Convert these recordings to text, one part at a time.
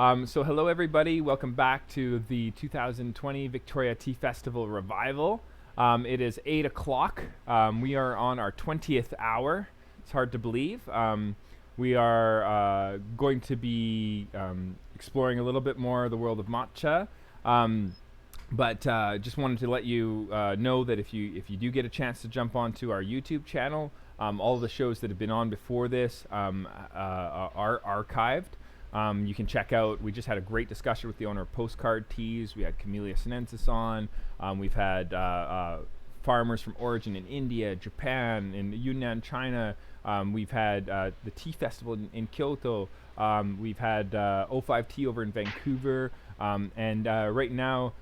So hello everybody, welcome back to the 2020 Victoria Tea Festival Revival. It is 8 o'clock. We are on our 20th hour. It's hard to believe. We are going to be exploring a little bit more the world of matcha. But just wanted to let you know that if you do get a chance to jump onto our YouTube channel, all of the shows that have been on before this are archived. You can check out, we just had a great discussion with the owner of Postcard Teas. We had Camellia Sinensis on. We've had farmers from origin in India, Japan, in Yunnan, China. We've had the tea festival in Kyoto. We've had O5 Tea over in Vancouver. And right now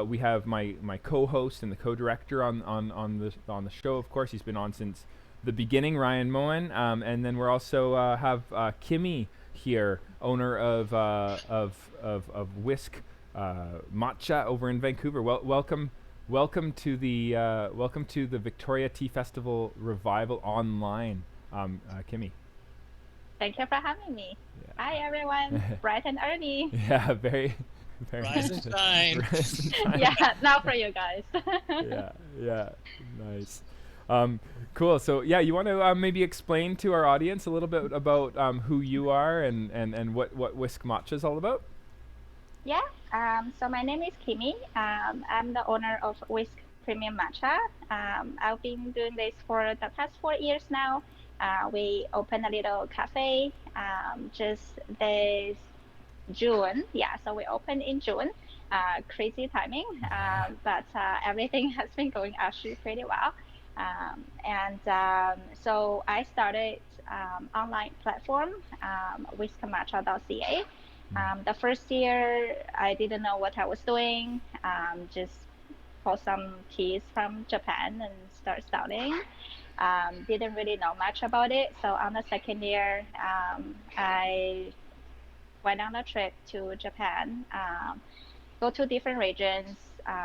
we have my co-host and the co-director on the show. Of course, he's been on since the beginning, Ryan Moen. And then we're also have Kimmy here, owner of Whisk Matcha over in Vancouver. Welcome to the Victoria Tea Festival Revival online, Kimmy. Thank you for having me. Yeah. Hi everyone, bright and early. Yeah, very Rise and shine. Yeah, now for you guys. yeah, nice. Cool. So yeah, you want to maybe explain to our audience a little bit about who you are and what Whisk Matcha is all about? Yeah. So my name is Kimmy. I'm the owner of Whisk Premium Matcha. I've been doing this for the past 4 years now. We opened a little cafe just this June. Yeah, so we opened in June. Crazy timing, but everything has been going actually pretty well. So I started online platform, whiskmatcha.ca. The first year, I didn't know what I was doing. Just bought some teas from Japan and start selling. Didn't really know much about it. So on the second year, I went on a trip to Japan, go to different regions.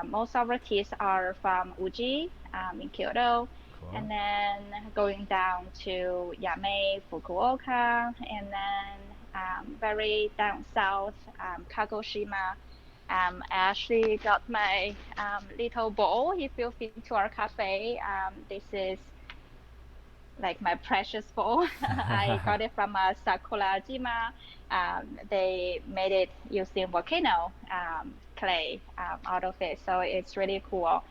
Most of our teas are from Uji in Kyoto, Cool. and then going down to Yamei, Fukuoka, and then very down south, Kagoshima. I actually got my little bowl. If you've been to our cafe, this is like my precious bowl. I got it from Sakurajima. They made it using volcano clay out of it, so it's really cool.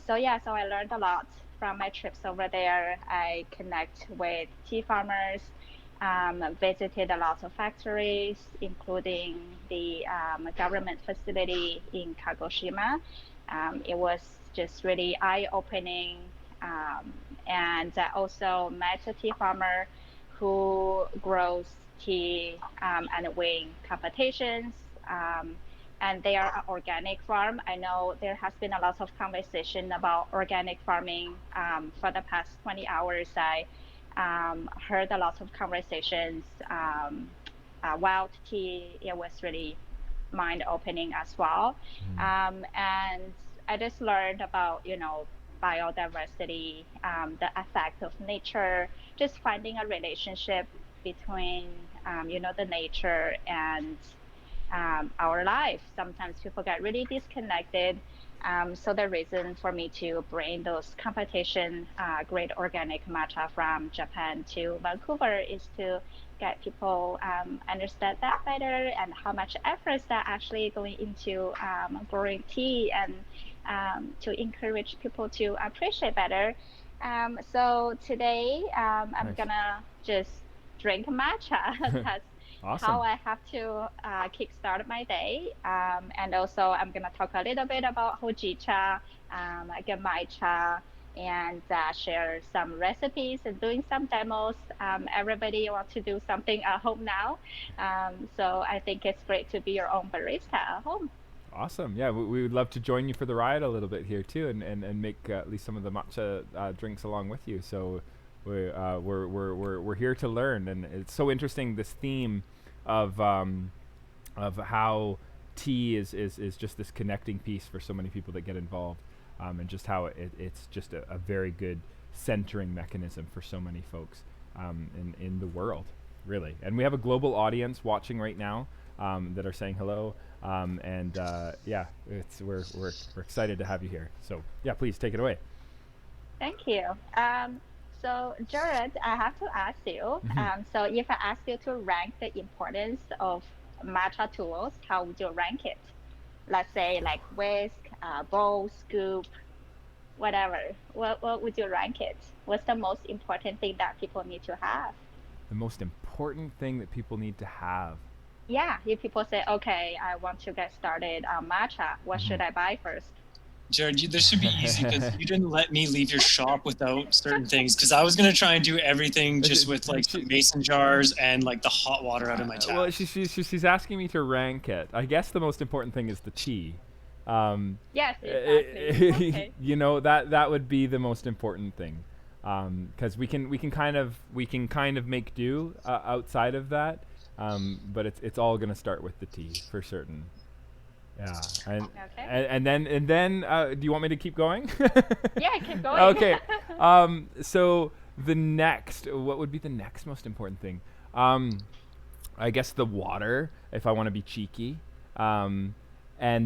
So I learned a lot from my trips over there. I connect with tea farmers, visited a lot of factories, including the government facility in Kagoshima. It was just really eye-opening. And I also met a tea farmer who grows tea and win competitions. And they are an organic farm. I know there has been a lot of conversation about organic farming for the past 20 hours. I heard a lot of conversations. Wild tea, it was really mind-opening as well. And I just learned about, biodiversity, the effect of nature, just finding a relationship between, the nature and our life. Sometimes people get really disconnected. So the reason for me to bring those competition great organic matcha from Japan to Vancouver is to get people understand that better and how much efforts that actually going into growing tea and to encourage people to appreciate better. So today I'm Nice. gonna just drink matcha. That's Awesome. how I have to kickstart my day. And also I'm gonna talk a little bit about Hojicha, Genmaicha, and share some recipes and doing some demos. Everybody wants to do something at home now. So I think it's great to be your own barista at home. Awesome. Yeah, we would love to join you for the ride a little bit here too, and make at least some of the matcha drinks along with you. So we're here to learn, and it's so interesting, this theme of how tea is just this connecting piece for so many people that get involved, and just how it's just a very good centering mechanism for so many folks in the world, really. And we have a global audience watching right now. that are saying hello. Yeah, we're excited to have you here. So yeah, please take it away. Thank you. So Jared, I have to ask you. So if I ask you to rank the importance of matcha tools, how would you rank it? Let's say like whisk, bowl, scoop, whatever. What would you rank it? What's the most important thing that people need to have? The most important thing that people need to have. Yeah, if people say, okay, I want to get started on matcha, what should I buy first? Jared, this should be easy because you didn't let me leave your shop without certain things. Because I was gonna try and do everything just with like some mason jars and like the hot water out of my tap. Well, she's asking me to rank it. I guess the most important thing is the tea. Yes, exactly. Okay. You know, that would be the most important thing, because we can kind of make do outside of that, but it's all gonna start with the tea for certain. Yeah, and then do you want me to keep going? Yeah, keep going. Okay. So what would be the next most important thing? I guess the water, if I want to be cheeky. And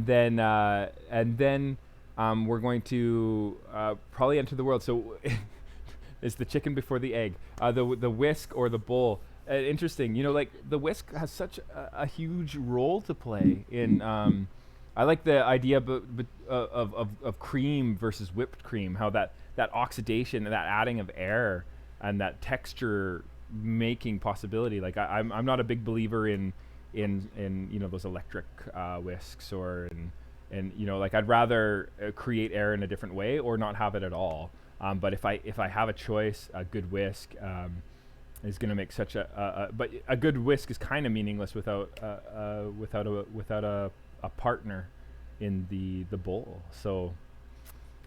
then we're going to probably enter the world. So is the chicken before the egg? The whisk or the bowl? Interesting. You know, like the whisk has such a huge role to play in. I like the idea of cream versus whipped cream. How that oxidation, that adding of air, and that texture making possibility. Like I'm not a big believer in you know, those electric whisks or and you know, like I'd rather create air in a different way or not have it at all. But if I have a choice, a good whisk is going to make such but a good whisk is kind of meaningless without a partner in the bowl. So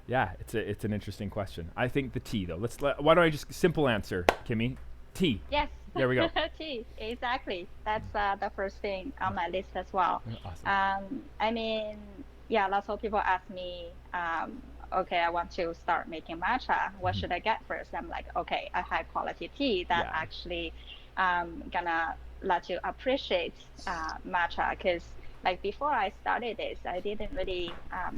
yeah, it's an interesting question. I think the tea though. Why don't I just simple answer, Kimmy? Tea. Yes. There we go. Tea, exactly. That's the first thing on my list as well. Awesome. I mean, yeah, lots of people ask me, okay, I want to start making matcha. What should I get first? I'm like, okay, a high quality tea that actually gonna let you appreciate matcha. Because like before I started this, I didn't really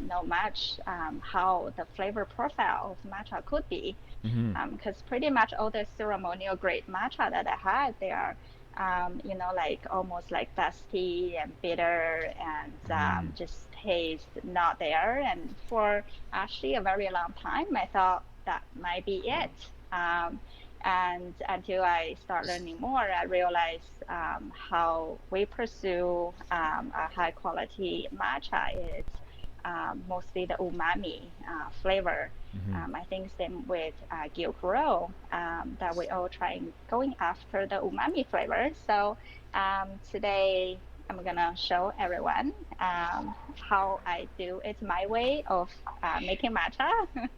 know much how the flavor profile of matcha could be. Because pretty much all the ceremonial grade matcha that I had, they are, you know, like almost like dusty and bitter and just taste not there. And for actually a very long time, I thought that might be it. And until I start learning more, I realized how we pursue a high quality matcha is mostly the umami flavor. I think same with Gyokuro, that we all trying going after the umami flavor. So today I'm gonna show everyone how I do it my way of making matcha. Okay.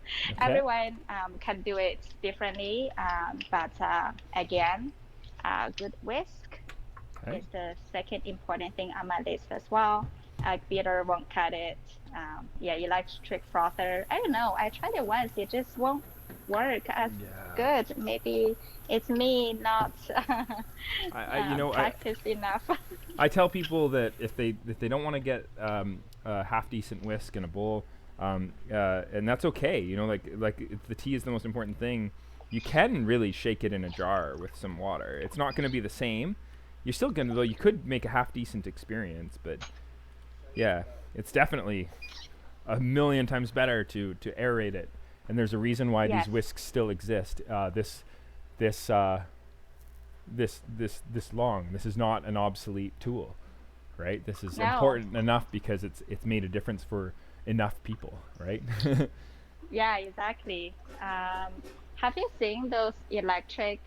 Everyone can do it differently, but again, good whisk is the second important thing on my list as well. Beater won't cut it. Yeah, electric frother. I don't know. I tried it once. It just won't work as good. Maybe it's me not practiced enough. I tell people that if they don't want to get a half decent whisk in a bowl, and that's okay. You know, like if the tea is the most important thing. You can really shake it in a jar with some water. It's not going to be the same. You're still going to, though. You could make a half decent experience, but yeah, it's definitely a million times better to aerate it. And there's a reason why these whisks still exist. This long. This is not an obsolete tool, right? This is important enough because it's made a difference for enough people, right? Yeah, exactly. Have you seen those electric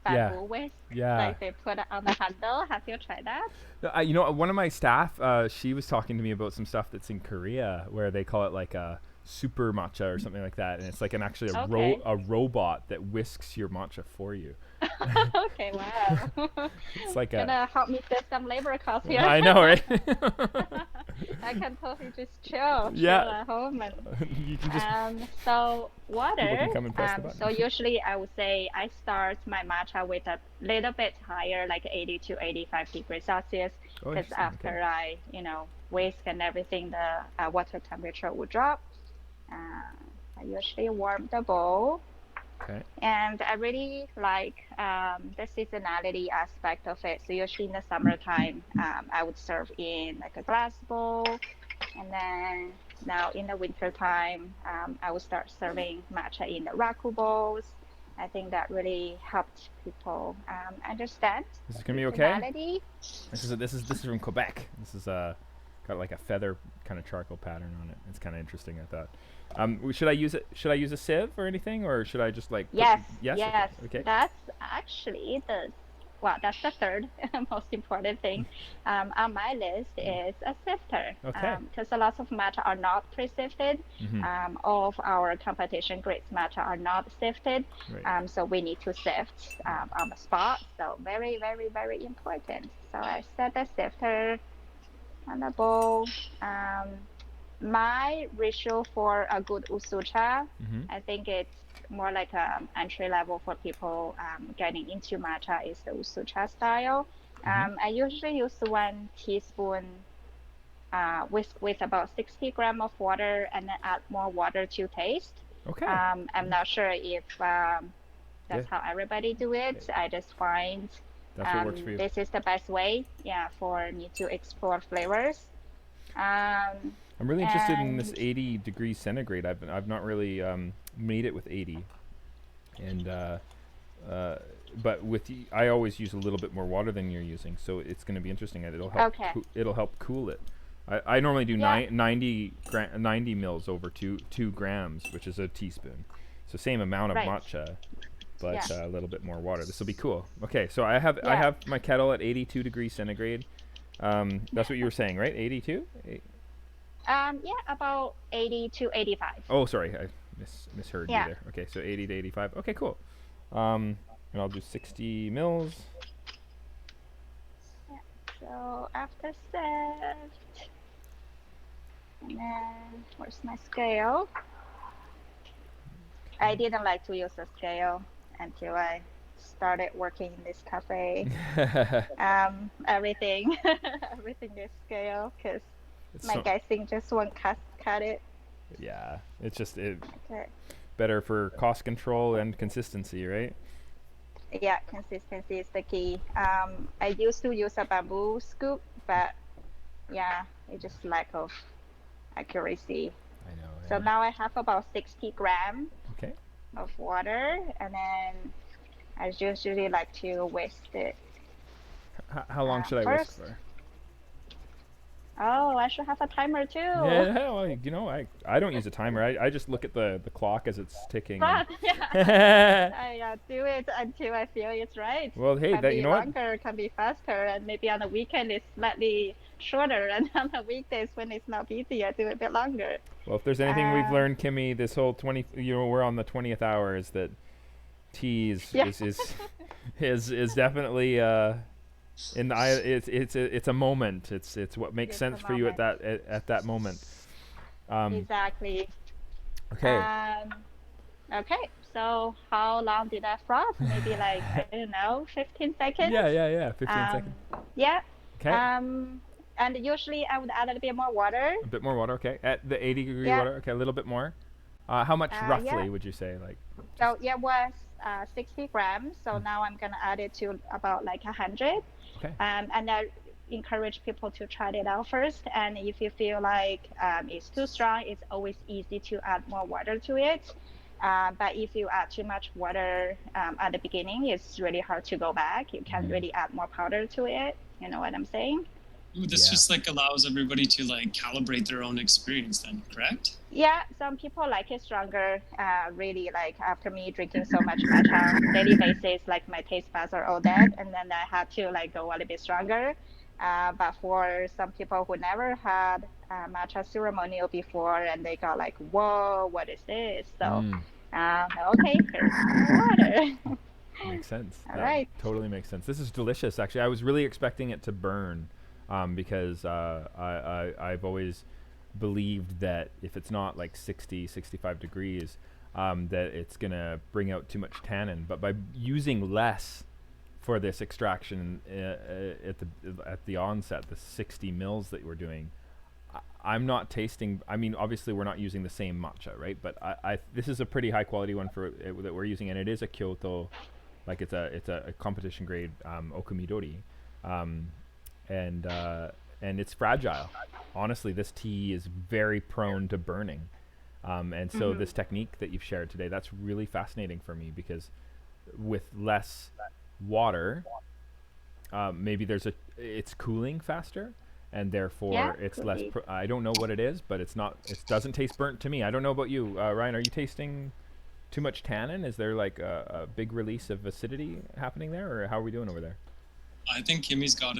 bamboo whisks? Yeah. Like they put it on the handle. Have you tried that? You know, one of my staff, she was talking to me about some stuff that's in Korea where they call it like a super matcha or something like that, and it's like a robot that whisks your matcha for you. Okay, wow. It's like gonna help me save some labor costs here. I know, right? I can totally just chill Yeah. at home and You can just so people water. can come and press the So button. usually I would say I start my matcha with a little bit higher, like 80 to 85 degrees Celsius, Oh, because interesting. Okay. after I, whisk and everything, the water temperature will drop. I usually warm the bowl, Okay. and I really like the seasonality aspect of it. So usually in the summertime, I would serve in like a glass bowl, and then now in the winter time, I will start serving matcha in the raku bowls. I think that really helped people understand This is the gonna be okay. seasonality. This is from Quebec. This is got like a feather kind of charcoal pattern on it. It's kind of interesting. I thought. Should I use it? Should I use a sieve or anything, or should I just like put? Yes, Yes. Okay. yes, Okay. that's actually that's the third most important thing on my list is a sifter. Okay. Because a lot of matcha are not pre-sifted. Mm-hmm. All of our competition grades matcha are not sifted. Right. So we need to sift on the spot. So very, very, very important. So I set the sifter on the bowl. Um, my ratio for a good usucha, Mm-hmm. I think it's more like a entry level for people getting into matcha is the usucha style. Mm-hmm. I usually use 1 teaspoon whisk with about 60 gram of water and then add more water to taste. Okay. I'm not sure if Yeah. that's how everybody do it. I just find That's what works for you. this is the best way, yeah, for me to explore flavors. Um, I'm really interested in this and 80 degrees centigrade. I've not really made it with 80, and uh, but I always use a little bit more water than you're using, so it's going to be interesting. It'll help. Okay. It'll help cool it. I normally do Yeah. 90 mils over 2 grams, which is a teaspoon. So same amount of Right. matcha, but Yeah. a little bit more water. This will be cool. Okay, so I have Yeah. my kettle at 82 degrees centigrade. That's what you were saying, right? 82? Yeah, about 80 to 85. Oh, sorry, I misheard you Yeah. there. Okay, so 80 to 85. Okay, cool. And I'll do 60 mils. Yeah. So after sift, and then where's my scale? I didn't like to use a scale until I started working in this cafe. Everything, everything is scale because It's my so- guessing just won't cut it. yeah, it's just Okay. better for cost control and consistency, right? Yeah, consistency is the key. I used to use a bamboo scoop, but yeah, it just lack of accuracy. I know. So now I have about 60 grams Okay. of water, and then I usually like to whisk it. How long should I whisk first- for? Oh, I should have a timer too. Yeah, well, I don't use a timer. I just look at the clock as it's ticking. But yeah, and- I do it until I feel it's right. well, hey, Can that be you know what? longer, can be faster, and maybe on the weekend it's slightly shorter, and on the weekdays when it's not busy, I do it a bit longer. Well, if there's anything we've Um, learned, Kimmy, this whole 20, we're on the 20th hour, is that tea Yeah. is definitely in the eye. It's a moment. It's what makes It's sense a for you at moment. that moment. Exactly. Okay. Okay. So how long did I froth? Maybe like I don't know, 15 seconds. Yeah. 15 Um, seconds. Yeah. Okay. And usually I would add a little bit more water. A bit more water. Okay. At the 80-degree Yeah. water. Okay, a little bit more. How much roughly yeah. would you say? Like. So it was 60 grams. So now I'm gonna add it to about like 100. Okay. And I encourage people to try it out first. And if you feel like it's too strong, it's always easy to add more water to it. But if you add too much water at the beginning, it's really hard to go back. You can't really add more powder to it. You know what I'm saying? Ooh, this Yeah. just like allows everybody to like calibrate their own experience then, correct? Yeah, some people like it stronger. Really, like after me drinking so much matcha on a daily basis, like my taste buds are all dead, and then I had to like go a little bit stronger. But for some people who never had matcha ceremonial before, and they got like, whoa, what is this? So, okay, here's more water. Makes sense. All That right. totally makes sense. This is delicious, actually. I was really expecting it to burn. because I've always believed that if it's not like 60, 65 degrees, that it's gonna bring out too much tannin. But by using less for this extraction at the onset, the 60 mils that we're doing, I'm not tasting. I mean, obviously we're not using the same matcha, right? But this is a pretty high quality one that we're using, and it is a Kyoto, like it's a competition grade okumidori, and it's fragile. Honestly, this tea is very prone to burning, and so this technique that you've shared today, that's really fascinating for me, because with less water, maybe it's cooling faster, and therefore it's less. I don't know what it is, but it doesn't taste burnt to me. I don't know about you, Ryan. Are you tasting too much tannin? Is there like a big release of acidity happening there, or how are we doing over there? I think Kimmy's got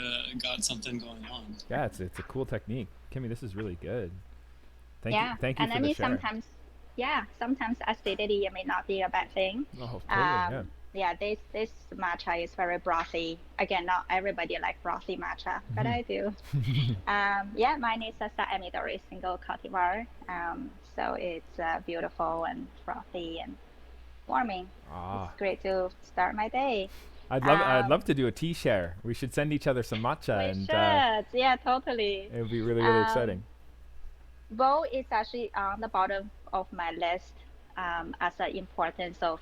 something going on. Yeah, it's a cool technique. Kimmy, this is really good. Thank you and for I mean, the share. sometimes acidity may not be a bad thing. Oh, totally, yeah, this matcha is very brothy. Again, not everybody like brothy matcha, but I do. Mine is a Saamidori single cultivar. So it's beautiful and frothy and warming. It's great to start my day. I'd love to do a tea share. We should send each other some matcha. We should. Yeah, totally. It would be really, really exciting. Bowl is actually on the bottom of my list as the importance of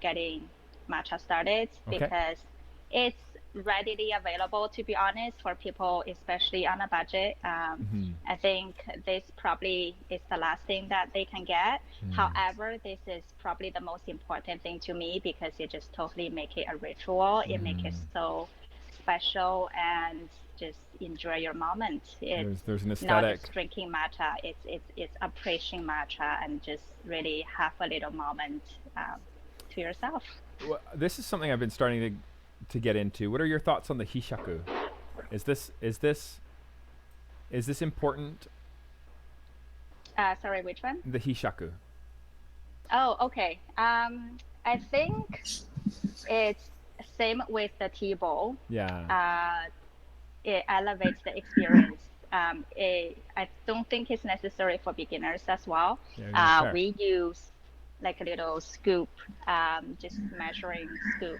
getting matcha started, because it's readily available, to be honest, for people, especially on a budget. I think this probably is the last thing that they can get. However, this is probably the most important thing to me, because it just totally make it a ritual. It make it so special, and just enjoy your moment. There's an aesthetic. Not just drinking matcha, it's appreciating matcha and just really have a little moment to yourself. Well, this is something I've been starting to get into. What are your thoughts on the hishaku? Is this important? Sorry, which one? The hishaku. Oh, okay. I think it's same with the tea bowl. Yeah. It elevates the experience. I don't think it's necessary for beginners as well. Yeah, we use like a little scoop, just measuring scoop.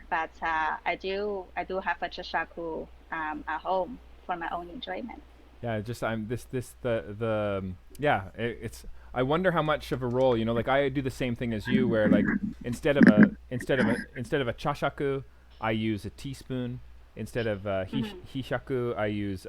But I do have a chashaku at home for my own enjoyment. Yeah, I wonder how much of a role, like I do the same thing as you, where like instead of a chashaku, I use a teaspoon. Instead of hishaku, I use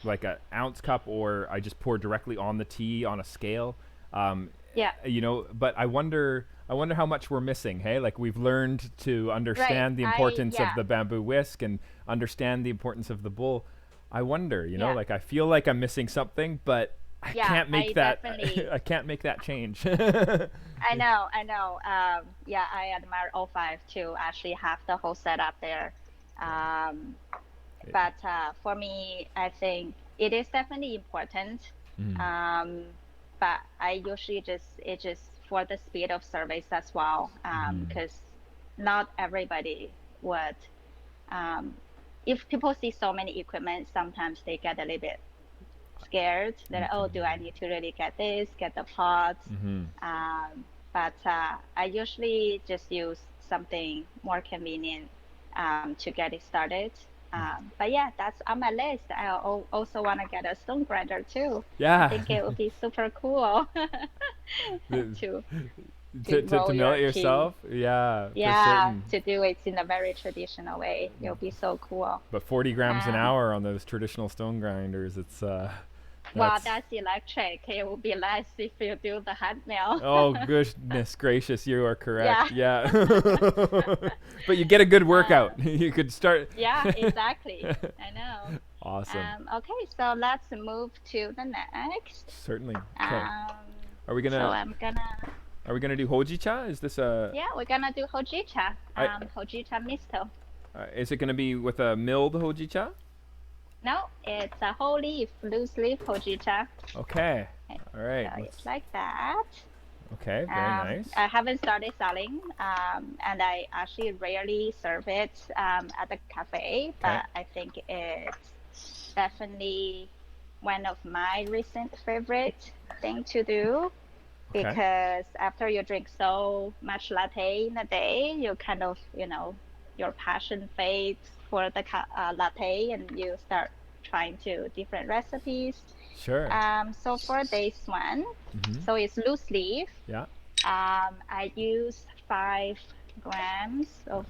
like an ounce cup, or I just pour directly on the tea on a scale. But I wonder how much we're missing. Hey, like we've learned to understand the importance of the bamboo whisk and understand the importance of the bowl. I wonder, like I feel like I'm missing something, but I can't make that. I can't make that change. I know. I admire O5 to actually have the whole setup there. But for me, I think it is definitely important. But I usually just for the speed of service as well, because not everybody would. If people see so many equipment, sometimes they get a little bit scared that, do I need to really get the pots? But I usually just use something more convenient to get it started. But yeah, that's on my list. I also want to get a stone grinder too. Yeah. I think it would be super cool to mill it yourself. Yeah. Yeah, to do it in a very traditional way. It'll be so cool. But 40 grams an hour on those traditional stone grinders, it's well, that's electric. It will be less if you do the hand mill. Oh, goodness gracious, you are correct. Yeah. But you get a good workout. You could start. Yeah, exactly. I know. Awesome. Okay, so let's move to the next. Certainly. Okay. Are we gonna do Hojicha? Is this a? Yeah, we're gonna do Hojicha. Hojicha misto. Is it gonna be with a milled Hojicha? No, it's a whole leaf, loose leaf Hojicha. Okay. All right. So it's like that. Okay, very nice. I haven't started selling, and I actually rarely serve it at the cafe, but I think it's definitely one of my recent favorite thing to do. Because after you drink so much latte in a day, you kind of, your passion fades for the latte, and you start trying to different recipes. Sure. So for this one, so it's loose leaf. Yeah. I use 5 grams of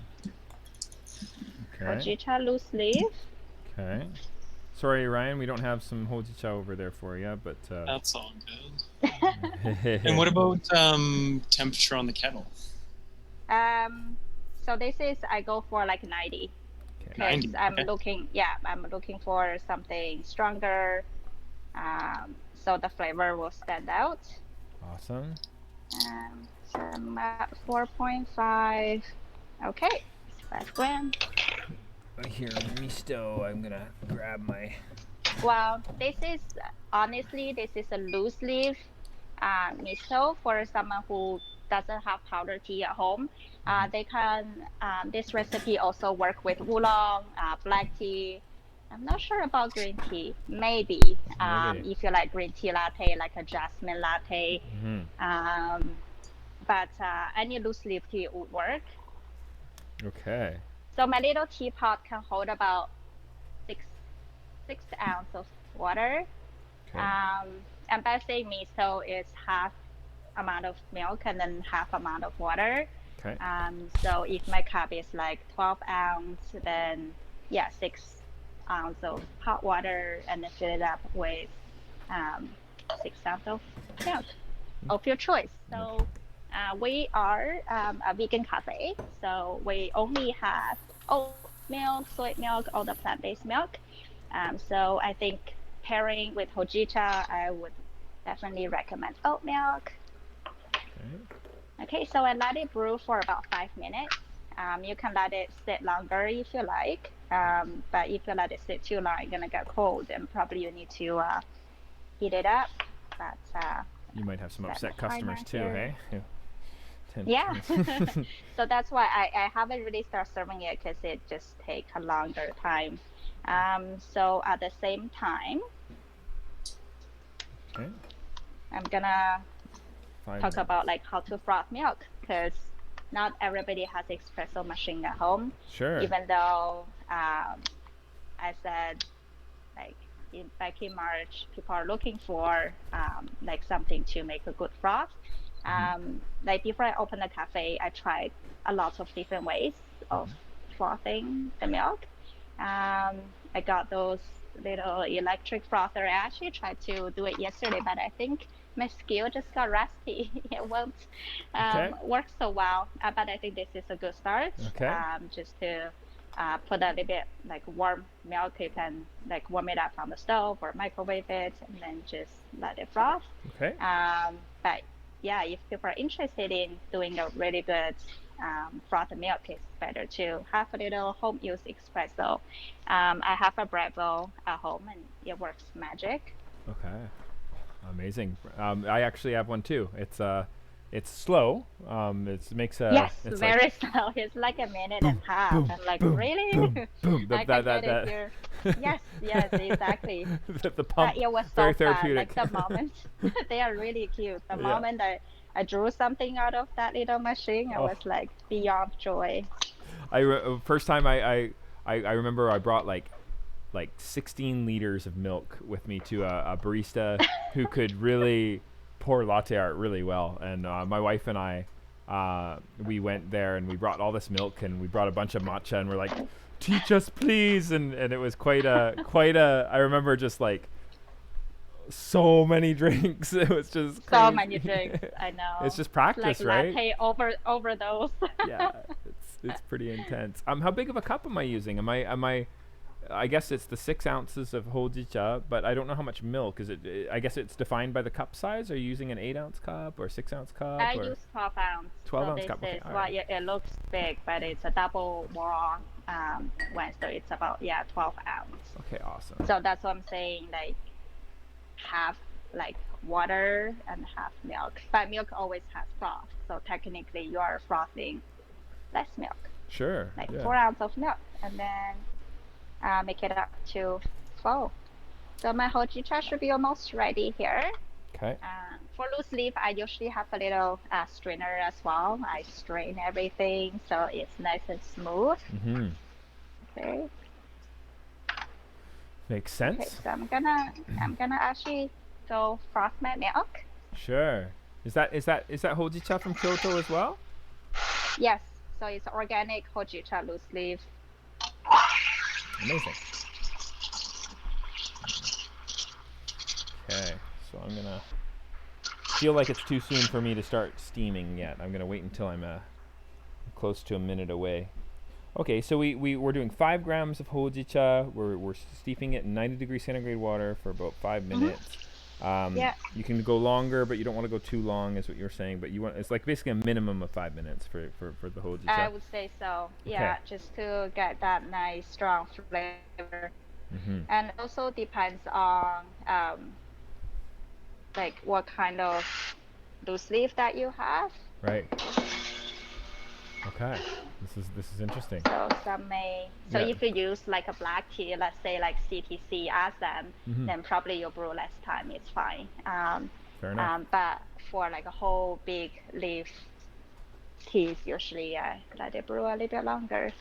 Hojicha loose leaf. Okay. Sorry, Ryan, we don't have some Hojicha over there for you, but that's all good. And what about temperature on the kettle? So this is I go for like 90. Okay. 90. I'm looking for something stronger, so the flavor will stand out. Awesome. So I'm at 4.5. Okay, 5 grams. Here, misto. I'm gonna grab my. Well, this is a loose leaf miso for someone who doesn't have powder tea at home. They can this recipe also work with oolong, black tea. I'm not sure about green tea. Maybe. If you like green tea latte, like a jasmine latte. But any loose leaf tea would work. Okay. So my little teapot can hold about 6 ounces of water. And by saying miso, it's half amount of milk and then half amount of water. So if my cup is like 12 ounce, then 6 ounce of hot water, and then fill it up with 6 ounce of milk of your choice. So we are a vegan cafe, so we only have oat milk, soy milk, all the plant-based milk. So I think pairing with Hojicha, I would definitely recommend oat milk. Okay, so I let it brew for about 5 minutes. You can let it sit longer if you like, but if you let it sit too long, it's gonna get cold, and probably you need to heat it up. But you might have some upset customers too, hey? Yeah. So that's why I haven't really started serving it, because it just takes a longer time. So at the same time, I'm gonna talk about like how to froth milk, because not everybody has espresso machine at home. Sure. Even though I said like back in March, people are looking for like something to make a good froth. Like before I opened the cafe, I tried a lot of different ways of frothing the milk. I got those little electric frother. I actually tried to do it yesterday, but I think my skill just got rusty. It won't work so well. But I think this is a good start. Just to put a little bit like warm milk. You can like warm it up on the stove or microwave it, and then just let it froth. But yeah, if people are interested in doing a really good frothed milk, it's better to have a little home use espresso. I have a bread bowl at home, and it works magic. Okay, amazing. I actually have one too. It's slow. It makes a it's very slow. It's like a minute and a half. I'm like, really? I can get it here. Yes, exactly. The pump. It was very so therapeutic. fun. Like the moment, they are really cute. The moment I drew something out of that little machine, I was like beyond joy. First time I remember I brought like 16 liters of milk with me to a barista who could really pour latte art really well, and my wife and I we went there and we brought all this milk, and we brought a bunch of matcha, and we're like, teach us please, and it was quite a I remember just like so many drinks. It was just crazy. So many drinks. I know. It's just practice, like right? Latte overdose. Yeah, it's pretty intense. How big of a cup am I using? Am I guess it's the 6 ounces of Hojicha, but I don't know how much milk. Is it? I guess it's defined by the cup size. Are you using an 8 ounce cup or 6 ounce cup? I use 12 ounce. 12 ounce this cup. Okay, is why it looks big, but it's a double wall one, so it's about 12 ounce. Okay, awesome. So that's what I'm saying. Like half like water and half milk. But milk always has froth, so technically you are frothing less milk. Sure. Like yeah. 4 ounces of milk, and then make it up to full. So my hojicha should be almost ready here. Okay. For loose leaf, I usually have a little strainer as well. I strain everything so it's nice and smooth. Mm-hmm. Okay. Makes sense. Okay, so I'm gonna actually go froth my milk. Sure. Is that hojicha from Kyoto as well? Yes. So it's organic hojicha loose leaf. Amazing. Okay, so I'm gonna feel like it's too soon for me to start steaming yet. I'm gonna wait until I'm close to a minute away. Okay, so we're doing 5 grams of hojicha. We're steeping it in 90-degree centigrade water for about 5 minutes. Yeah. You can go longer, but you don't want to go too long, is what you're saying. But it's like basically a minimum of 5 minutes for the hojicha. I would say so. Yeah, Okay. just to get that nice strong flavor. Mm-hmm. And also depends on like what kind of loose leaf that you have. Right. Okay. This is interesting. So some may. So Yeah. if you use like a black tea, let's say like CTC Assam, Mhm. then probably you'll brew less time. It's fine. Fair enough. But for like a whole big leaf teas, usually I let it brew a little bit longer.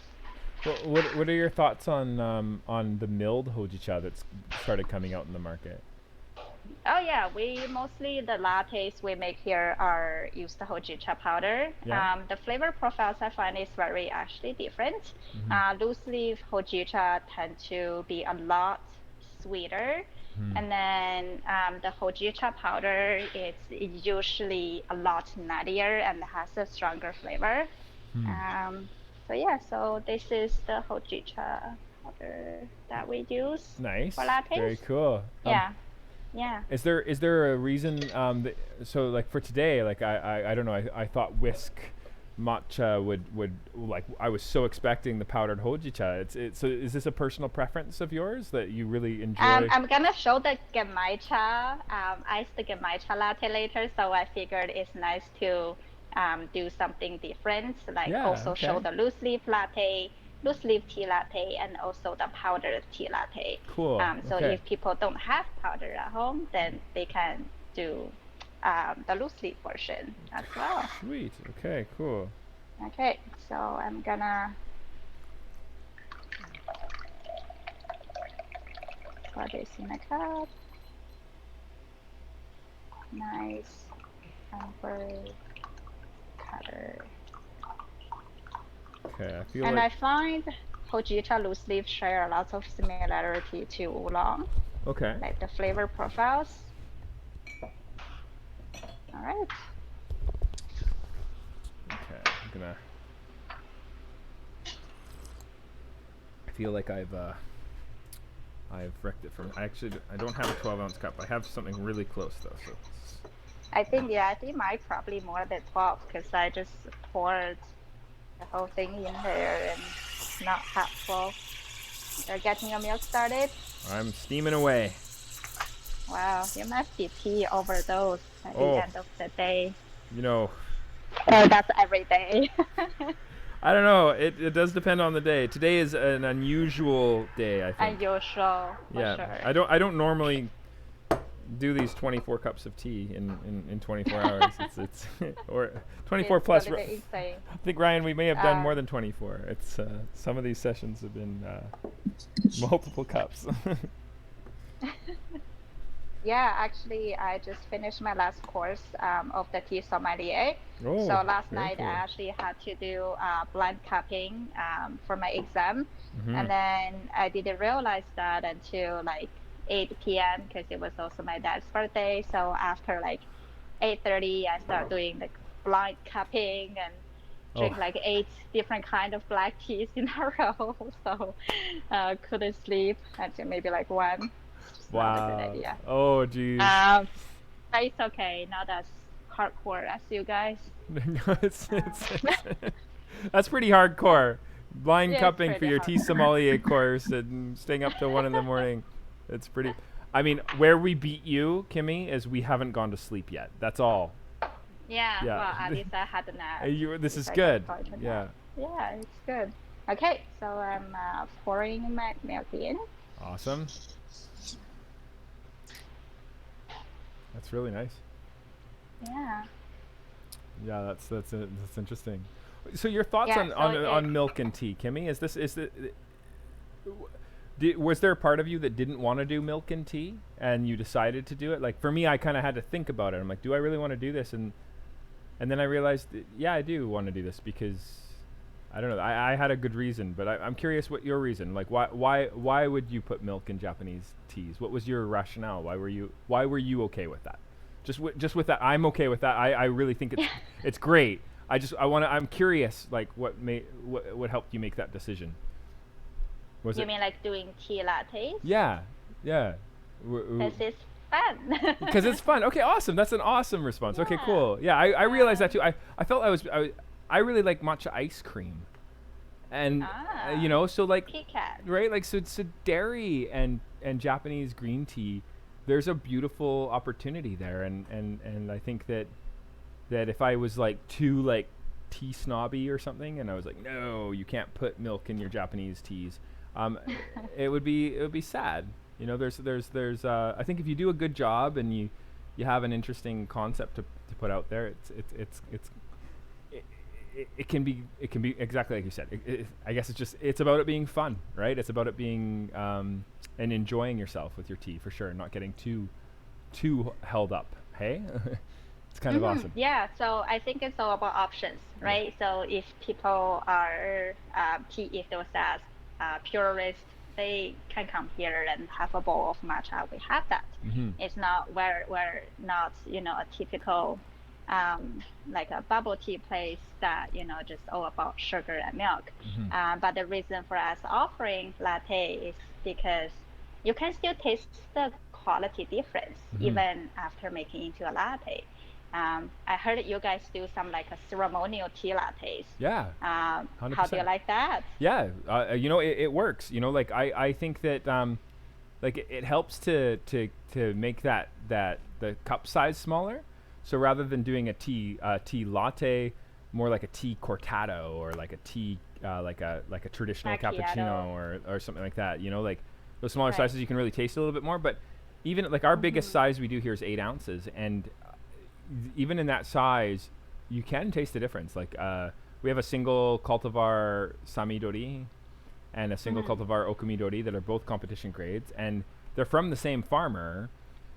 Well, what are your thoughts on the milled hojicha that's started coming out in the market? Oh yeah, we mostly the lattes we make here are use the hojicha powder. Yeah. The flavor profiles I find is very actually different. Loose leaf hojicha tend to be a lot sweeter, and then the hojicha powder it's usually a lot nuttier and has a stronger flavor. So yeah, so this is the hojicha powder that we use Nice. for lattes. Very cool. Yeah. Yeah. Is there a reason? So like for today, like I don't know. I thought Whisk Matcha would like I was so expecting the powdered hojicha. So is this a personal preference of yours that you really enjoy? I'm gonna show the Genmaicha, iced Genmaicha latte later. So I figured it's nice to do something different, like also show the loose leaf tea latte, and also the powdered tea latte. Cool. So okay. if people don't have powder at home, then they can do the loose leaf version as well. Sweet. Okay. Cool. Okay, so I'm gonna pour this in a cup. Nice amber color. Okay. I feel And like. I find hojicha loose leaf share lots of similarity to oolong, Okay. like the flavor profiles. All right. Okay. I'm gonna. I feel like I've wrecked it from. I don't have a 12-ounce cup. I have something really close though. So. I think mine probably more than 12 because I just poured the whole thing in there and it's not half full. You're getting your milk started? I'm steaming away. Wow, you must be tea overdose at the end of the day. You know. Oh, that's every day. I don't know. It does depend on the day. Today is an unusual day, I think. Unusual, for yeah. sure. I don't normally do these 24 cups of tea in 24 hours. It's or 24 it's plus. A little bit insane. I think Ryan, we may have done more than 24. It's some of these sessions have been multiple cups. Yeah, actually, I just finished my last course of the tea sommelier. So last night cool. I actually had to do blind cupping for my exam, and then I didn't realize that until like 8 p.m. because it was also my dad's birthday. So after like 8:30, I start doing the blind cupping and drink like 8 different kind of black teas in a row. So couldn't sleep until maybe like 1. Wow. Not a good idea. Oh, geez. But it's okay. Not as hardcore as you guys. That's pretty hardcore. Blind Yeah, cupping it's for your pretty tea sommelier course and staying up till 1 in the morning. It's pretty. I mean, where we beat you, Kimmy, is we haven't gone to sleep yet. That's all. Yeah. Yeah. Well, at least I had a nap. This is I good. got quite a Yeah. nap. Yeah, it's good. Okay, so I'm pouring my milk in. Awesome. That's really nice. Yeah. Yeah, that's interesting. So your thoughts Yeah, on milk and tea, Kimmy? Was there a part of you that didn't want to do milk and tea, and you decided to do it? Like for me, I kind of had to think about it. I'm like, do I really want to do this? And then I realized, yeah, I do want to do this because I don't know. I had a good reason, but I'm curious what your reason. Like, why would you put milk in Japanese teas? What was your rationale? Why were you okay with that? Just with that, I'm okay with that. I really think it's great. I'm curious, like what helped you make that decision? You mean like doing tea lattes? Yeah. Because it's fun. Because it's fun. Okay, awesome. That's an awesome response. Yeah. Okay, cool. Yeah, I realized that too. I felt I really like matcha ice cream, and so like Kit Kat. Right, like so dairy and Japanese green tea, there's a beautiful opportunity there, and I think that if I was like too like tea snobby or something, and I was like, no, you can't put milk in your Japanese teas, it would be sad. There's I think if you do a good job and you have an interesting concept to put out there, it can be exactly like you said. I guess it's about it being fun, right? It's about it being and enjoying yourself with your tea for sure, not getting too held up. Hey, it's kind of awesome. Yeah, so I think it's all about options, right? Yeah. So if people are tea enthusiasts, purists, they can come here and have a bowl of matcha. We have that. Mm-hmm. It's not we're not a typical like a bubble tea place that just all about sugar and milk. Mm-hmm. But the reason for us offering latte is because you can still taste the quality difference even after making into a latte. I heard you guys do some like a ceremonial tea lattes. Yeah. 100%. How do you like that? Yeah. It works. Like I think that like it helps to make that the cup size smaller. So rather than doing a tea latte, more like a tea cortado or like a tea like a traditional cappuccino or something like that. Like those smaller sizes, you can really taste a little bit more. But even like our biggest size we do here is 8 ounces, and even in that size, you can taste the difference. Like we have a single cultivar Samidori and a single cultivar Okumidori that are both competition grades, and they're from the same farmer.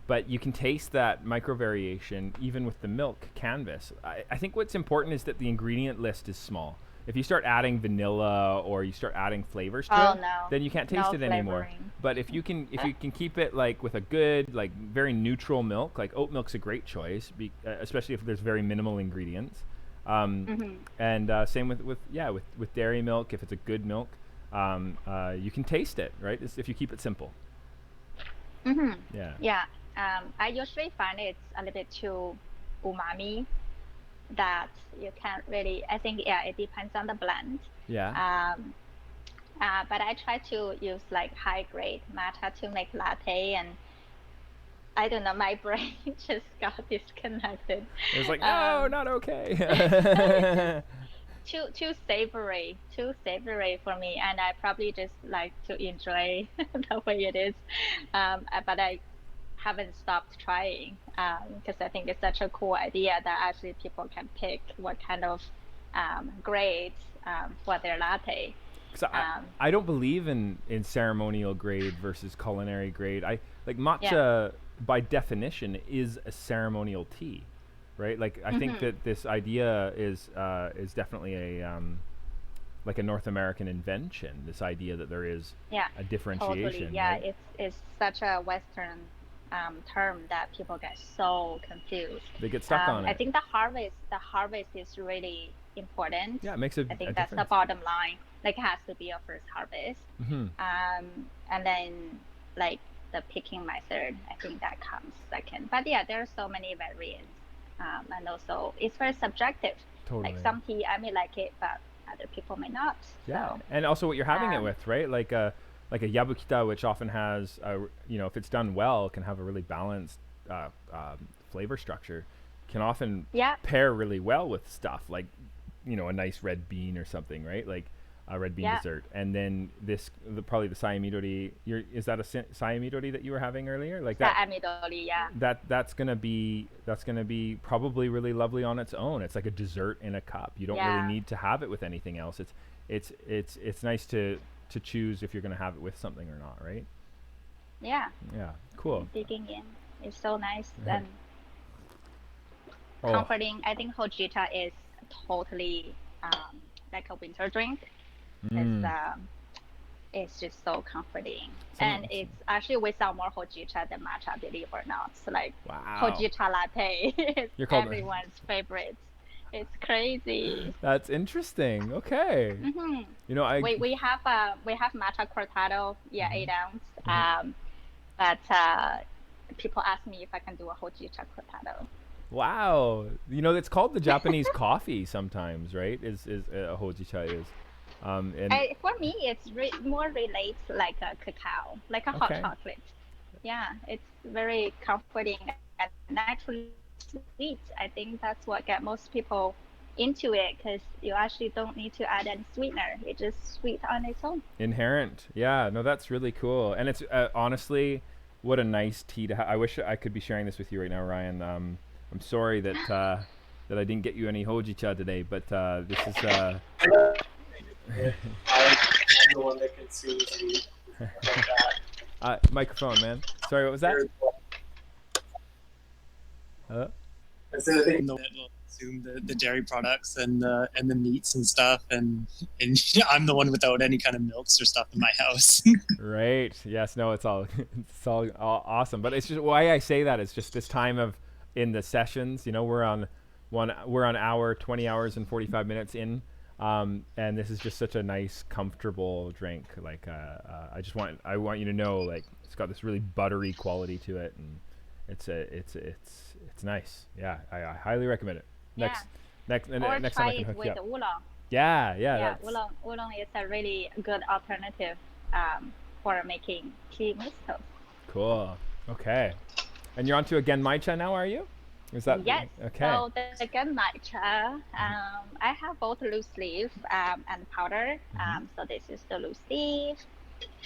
But you can taste that micro variation even with the milk canvas. I think what's important is that the ingredient list is small. If you start adding vanilla or you start adding flavors to it, then you can't taste it anymore. But if you can keep it like with a good, like very neutral milk, like oat milk's a great choice, especially if there's very minimal ingredients. And same with dairy milk. If it's a good milk, you can taste it, right? If you keep it simple. Yeah. I usually find it's a little bit too umami that you can't really, I think, it depends on the blend. Yeah. But I try to use like high grade matcha to make latte, and I don't know, my brain just got disconnected. It was like, no, not okay. Too savory for me, and I probably just like to enjoy the way it is. But I haven't stopped trying because I think it's such a cool idea that actually people can pick what kind of grades for their latte. So I don't believe in ceremonial grade versus culinary grade. I like matcha by definition is a ceremonial tea, right? Like I think that this idea is definitely a like a North American invention. This idea that there is a differentiation. Totally. Yeah, right? It's such a Western term that people get so confused. They get stuck on it. I think the harvest is really important. Yeah, it makes I think that's the bottom line. Like it has to be a first harvest. And then like the picking method, I think that comes second. But yeah, there are so many variants. And also it's very subjective. Totally. Like some tea I may like it, but other people may not. Yeah. So, and also what you're having it with, right? Like like a yabukita, which often has, if it's done well, can have a really balanced flavor structure, can often Yeah. pair really well with stuff like, a nice red bean or something, right? Like a red bean dessert. And then probably the sayamidori. Is that a sayamidori that you were having earlier? Like that. Sayamidori, yeah. That's gonna be probably really lovely on its own. It's like a dessert in a cup. You don't really need to have it with anything else. It's nice to choose if you're gonna have it with something or not, right? Yeah. Yeah. Cool. Digging in. It's so nice and comforting. I think Hojicha is totally like a winter drink. It's just so comforting. And it's actually we sell more Hojicha than matcha, believe it or not. So like Hojicha latte is everyone's favorite. It's crazy. That's interesting. Okay. We have matcha cortado, 8 ounce. But people ask me if I can do a Hojicha cortado. Wow. It's called the Japanese coffee sometimes, right? Is Hojicha is. For me, it's more relates like a cacao, like a hot chocolate. Yeah, it's very comforting and naturally sweet. I think that's what get most people into it, because you actually don't need to add any sweetener. It's just sweet on its own. Inherent. Yeah, no, that's really cool. And it's honestly, what a nice tea to have. I wish I could be sharing this with you right now, Ryan. I'm sorry that that I didn't get you any Hojicha today, but this is... I'm the one that can see microphone, man. Sorry, what was that? Hello? I said I think they'll consume the dairy products and the meats and stuff, and I'm the one without any kind of milks or stuff in my house. Right. Yes. No. It's all awesome. But it's just why I say that. It's just this time of in the sessions. We're on hour, 20 hours and 45 minutes in. And this is just such a nice, comfortable drink. Like, I want you to know, like, it's got this really buttery quality to it, and it's nice. Yeah, I highly recommend it. Next time I can hook you up. With oolong. Yeah. Oolong is a really good alternative for making tea mixtos. Cool. Okay. And you're onto a Genmaicha now, are you? Is that yes? Okay. So the Genmaicha, I have both loose leaf and powder. So this is the loose leaf,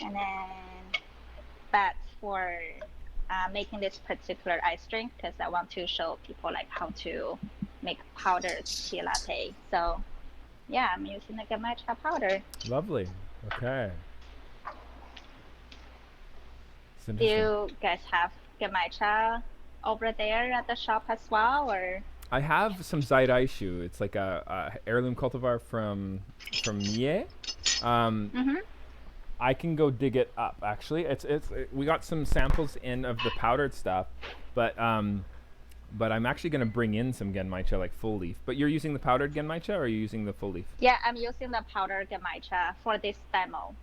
and then, but for making this particular ice drink, because I want to show people like how to make powdered tea latte. So yeah, I'm using the Genmaicha powder. Lovely. Okay. Do you guys have Genmaicha over there at the shop as well, or? I have some Zaidaishu. It's like a heirloom cultivar from Mie. I can go dig it up. Actually, we got some samples in of the powdered stuff, but I'm actually gonna bring in some Genmaicha, like full leaf. But you're using the powdered Genmaicha, or are you using the full leaf? Yeah, I'm using the powdered Genmaicha for this demo,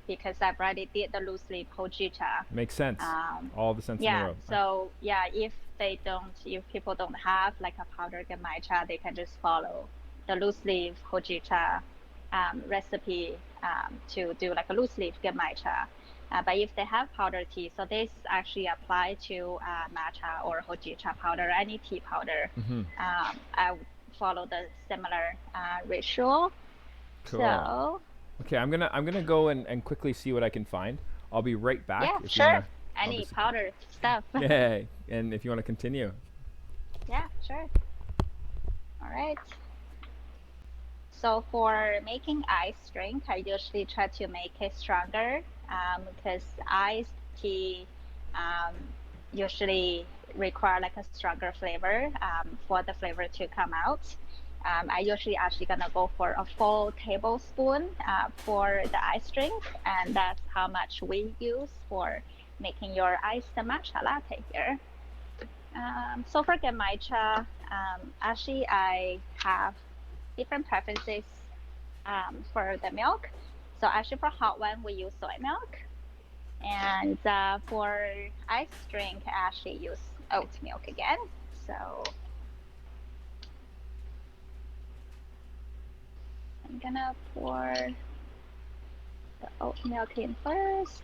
because I've already did the loose leaf Hojicha. Makes sense. All the sense in the world. So yeah, if people don't have like a powdered Genmaicha, they can just follow the loose leaf Hojicha recipe to do like a loose leaf Genmaicha. But if they have powdered tea, so this actually apply to matcha or Hojicha powder, any tea powder. I would follow the similar ritual. Cool. So, okay, I'm gonna go and quickly see what I can find. I'll be right back. Yeah, sure. Any powder stuff. Yeah, and if you want to continue. Yeah, sure. All right. So for making iced drink, I usually try to make it stronger, because iced tea usually require like a stronger flavor for the flavor to come out. I usually actually gonna go for a full tablespoon for the iced drink, and that's how much we use for making your iced matcha latte here. So for Genmaicha, actually I have different preferences for the milk. So actually for hot one, we use soy milk. And for iced drink, I actually use oat milk again. So I'm gonna pour the oat milk in first.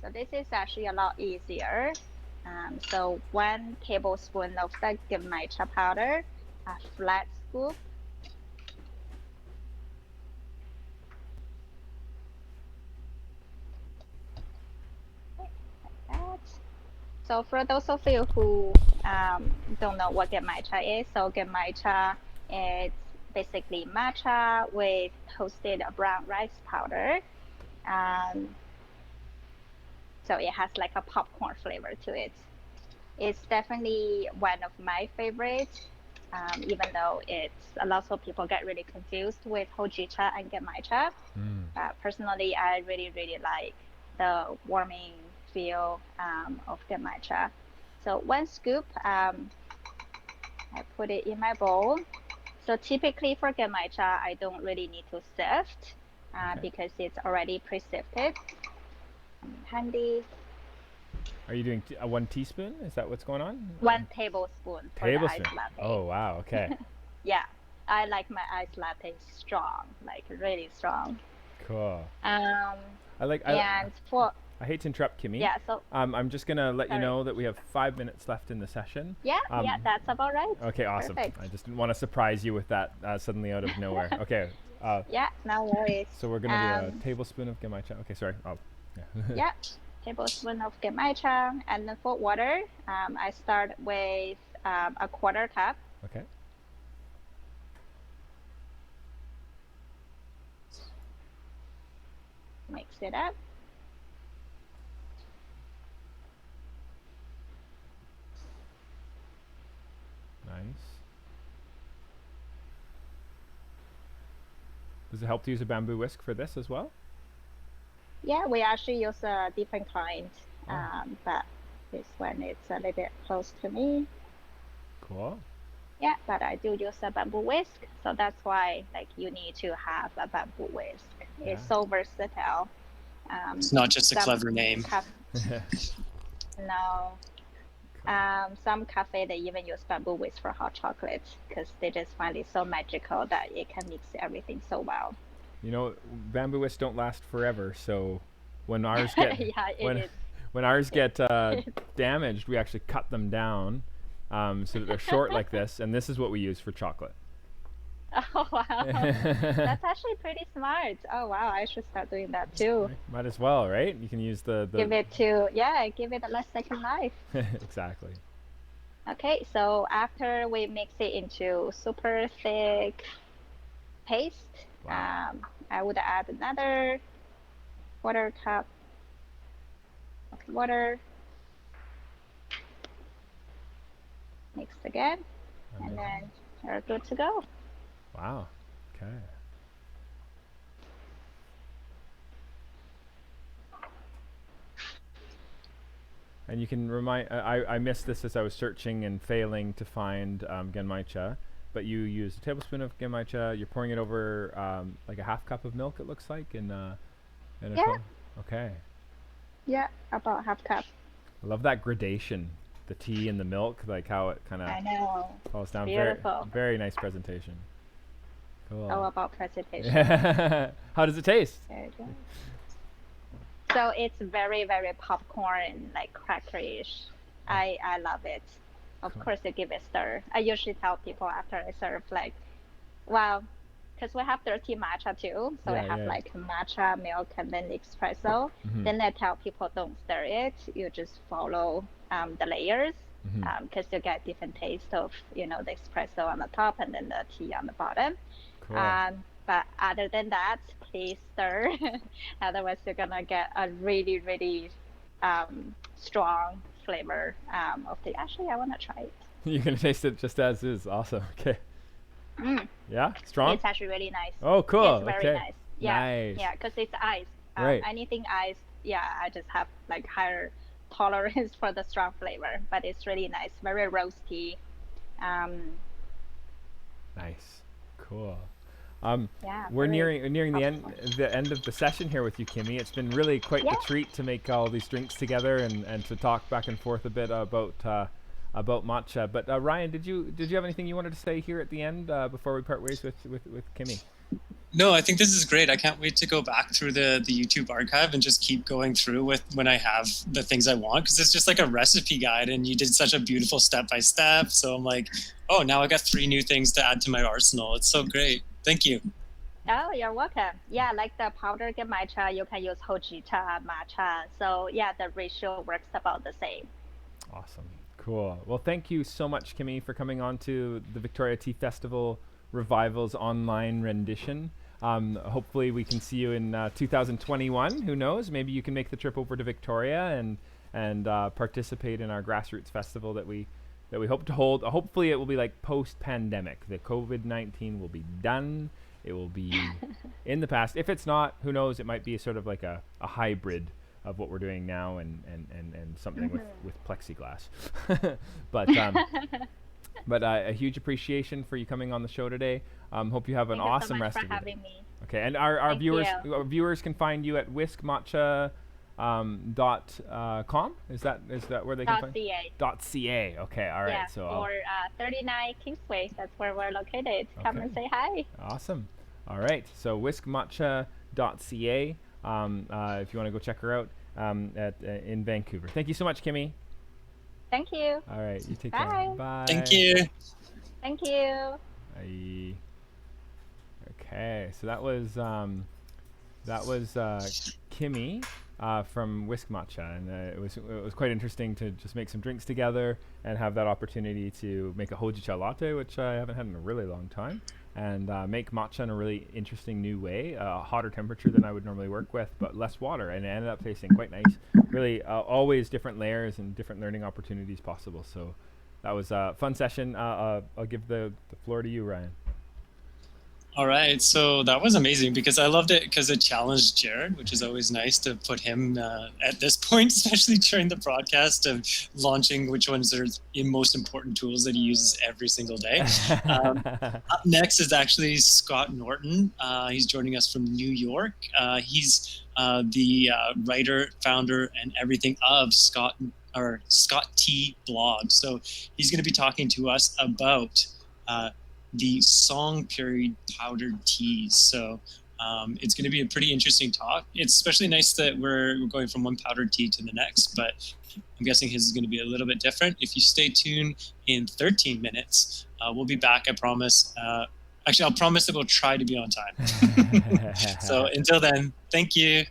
So this is actually a lot easier. So 1 tablespoon of the Genmaicha powder, a flat scoop. Okay, like that. So for those of you who don't know what Genmaicha is, so Genmaicha is basically matcha with toasted brown rice powder. So it has like a popcorn flavor to it. It's definitely one of my favorites, even though a lot of people get really confused with Hojicha and Genmaicha. Personally, I really, really like the warming feel of Genmaicha. So 1 scoop, I put it in my bowl. So typically for Genmaicha, I don't really need to sift because it's already pre-sifted. Handy. Are you doing 1 teaspoon? Is that what's going on? 1 tablespoon for the iced latte. Oh, wow. Okay. Yeah, I like my iced latte strong, like really strong. Cool. I hate to interrupt, Kimmy. Yeah, so I'm just gonna let you know that we have 5 minutes left in the session. Yeah, that's about right. Okay, awesome. Perfect. I just didn't want to surprise you with that suddenly out of nowhere. Okay. Yeah, no worries. So we're gonna do a tablespoon of Genmaicha. Okay, sorry. Oh, yeah. Yeah, tablespoon of Genmaicha, and then for water, I start with a 1/4 cup. Okay. Mix it up. Nice. Does it help to use a bamboo whisk for this as well? Yeah, we actually use a different kind, but this one is a little bit close to me. Cool. Yeah, but I do use a bamboo whisk, so that's why you need to have a bamboo whisk. Yeah. It's so versatile. It's not just a clever name. No. Some cafe they even use bamboo whisk for hot chocolate because they just find it so magical that it can mix everything so well. You know, bamboo whisks don't last forever, so when ours get when ours get damaged, we actually cut them down so that they're short like this, and this is what we use for chocolate. Oh wow, that's actually pretty smart. Oh wow, I should start doing that too. Might as well, right? You can use the give it a last second life. Exactly. Okay, so after we mix it into super thick paste, wow. I would add another 1/4 cup of water. Mix again, and then you're good to go. Wow. Okay. And you can remind, I missed this as I was searching and failing to find Genmaicha, but you use a tablespoon of Genmaicha, you're pouring it over like a 1/2 cup of milk, it looks like, in a Okay. Yeah, about 1/2 cup. I love that gradation, the tea and the milk, like how it kind I know. of falls down. Beautiful. Very nice presentation. Cool. All about presentation. How does it taste? There you go. So it's very, very popcorn, like crackerish. I love it. Of course, you give it a stir. I usually tell people after I serve, because we have dirty matcha too. So we have like matcha, milk, and then espresso. Mm-hmm. Then I tell people don't stir it. You just follow the layers because you get different taste of, the espresso on the top and then the tea on the bottom. Cool. But other than that, please stir. Otherwise, you're gonna get a really, really strong flavor of the. Actually, I wanna try it. You're gonna taste it just as is. Awesome. Okay. Yeah, strong. It's actually really nice. Oh, cool. It's very nice. Yeah. Nice. Yeah, because it's ice. Right. Anything ice, I just have higher tolerance for the strong flavor. But it's really nice. Very roasty. Nice. Cool. Yeah, we're nearing the end of the session here with you, Kimmy. It's been really quite the treat to make all these drinks together and to talk back and forth a bit about about matcha. But Ryan, did you have anything you wanted to say here at the end before we part ways with Kimmy? No, I think this is great. I can't wait to go back through the YouTube archive and just keep going through with when I have the things I want, because it's just like a recipe guide and you did such a beautiful step-by-step. So I'm like, oh, now I got 3 new things to add to my arsenal. It's so great. Thank you. Oh, you're welcome. Yeah, like the powdered Genmaicha, you can use Hojicha, matcha. So yeah, the ratio works about the same. Awesome. Cool. Well, thank you so much, Kimmy, for coming on to the Victoria Tea Festival Revival's online rendition. Hopefully we can see you in 2021. Who knows? Maybe you can make the trip over to Victoria and participate in our grassroots festival that we hope to hold. Hopefully it will be like post-pandemic. The COVID-19 will be done. It will be in the past. If it's not, who knows? It might be sort of like a hybrid of what we're doing now and something with plexiglass. But a huge appreciation for you coming on the show today. Hope you have an awesome rest of your day. Thank you so much for having me. Okay, and our viewers can find you at whiskmatcha .com. Is that where they can find? .ca. Okay, all right. Yeah, so or 39 Kingsway. That's where we're located. Come and say hi. Awesome. All right. So whiskmatcha.ca. If you want to go check her out in Vancouver. Thank you so much, Kimmy. Thank you. All right. You take Bye. care. Bye. Thank you. Thank you. Bye. Okay. So that was Kimmy from Whisk Matcha, and it was quite interesting to just make some drinks together and have that opportunity to make a Hojicha latte, which I haven't had in a really long time, and make matcha in a really interesting new way, a hotter temperature than I would normally work with, but less water, and it ended up tasting quite nice. Really, always different layers and different learning opportunities possible. So that was a fun session. I'll give the floor to you, Ryan. All right, so that was amazing because I loved it because it challenged Jared, which is always nice to put him at this point, especially during the broadcast of launching which ones are the most important tools that he uses every single day. Up next is actually Scott Norton. He's joining us from New York. He's the writer, founder, and everything of Scott Tea blog. So he's going to be talking to us about the song period powdered teas. So it's going to be a pretty interesting talk. It's especially nice that we're going from one powdered tea to the next, but I'm guessing his is going to be a little bit different. If you stay tuned in 13 minutes, we'll be back, I promise. Actually, I'll promise that we'll try to be on time. So until then, thank you.